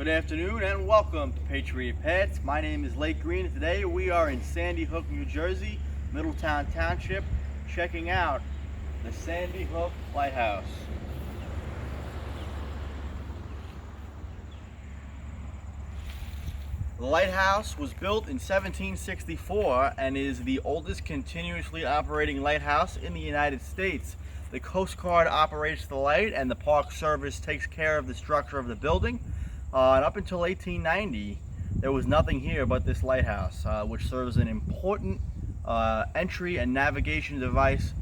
Good afternoon and welcome to Patriot Pets. My name is Lake Green and today we are in Sandy Hook, New Jersey, Middletown Township, checking out the Sandy Hook Lighthouse. The lighthouse was built in 1764 and is the oldest continuously operating lighthouse in the United States. The Coast Guard operates the light and the Park Service takes care of the structure of the building. And up until 1890, there was nothing here but this lighthouse, which serves an important entry and navigation device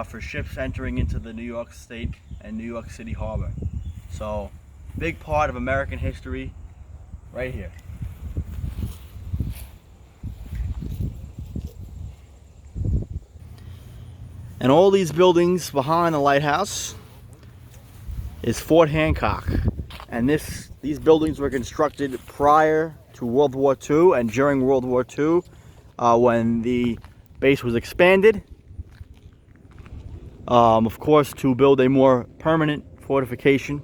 for ships entering into the New York State and New York City harbor. So, big part of American history right here. And all these buildings behind the lighthouse is Fort Hancock. And these buildings were constructed prior to World War II and during World War II when the base was expanded. Of course, to build a more permanent fortification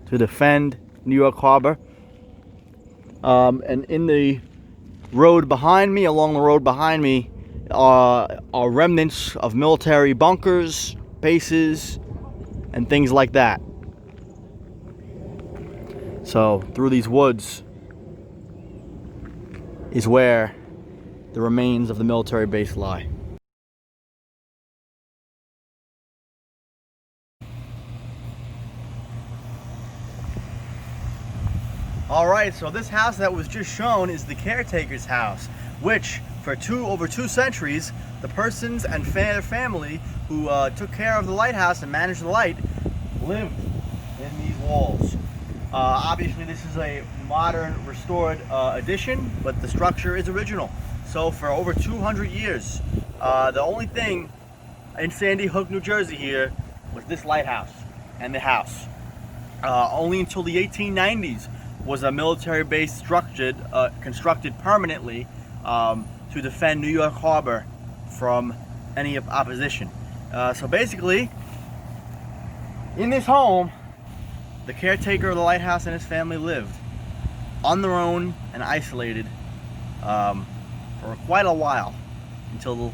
to defend New York Harbor. And in the road behind me, along the road behind me, are remnants of military bunkers, bases, and things like that. So through these woods is where the remains of the military base lie. Alright, so this house that was just shown is the caretaker's house, which for over two centuries, the persons and their family who took care of the lighthouse and managed the light lived in these walls. Obviously this is a modern restored addition, but the structure is original. So for over 200 years, the only thing in Sandy Hook, New Jersey here was this lighthouse and the house. Only until the 1890s was a military base constructed permanently to defend New York Harbor from any opposition. So basically, in this home, the caretaker of the lighthouse and his family lived on their own and isolated for quite a while until,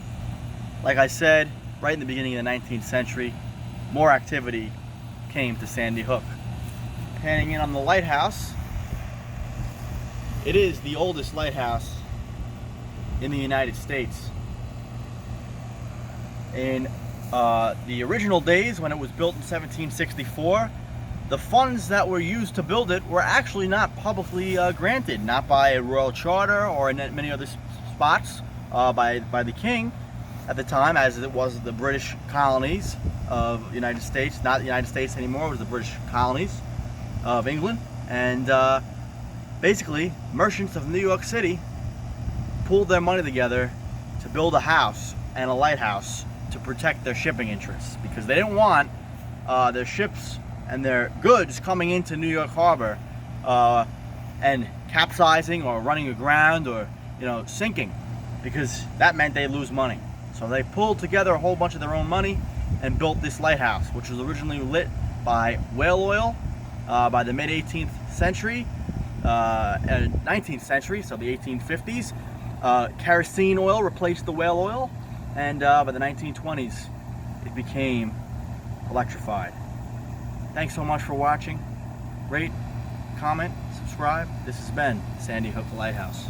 like I said, right in the beginning of the 19th century, more activity came to Sandy Hook. Panning in on the lighthouse, it is the oldest lighthouse in the United States. In the original days, when it was built in 1764, the funds that were used to build it were actually not publicly granted, not by a royal charter or in many other spots by the king at the time, as it was the British colonies of the United States. Not the United States anymore, it was the British colonies of England. And basically, merchants of New York City pooled their money together to build a house and a lighthouse to protect their shipping interests, because they didn't want their ships and their goods coming into New York Harbor and capsizing or running aground or sinking, because that meant they lose money. So they pulled together a whole bunch of their own money and built this lighthouse, which was originally lit by whale oil by the mid 18th century, 19th century, so the 1850s. Kerosene oil replaced the whale oil, and by the 1920s it became electrified. Thanks so much for watching. Rate, comment, subscribe. This has been Sandy Hook Lighthouse.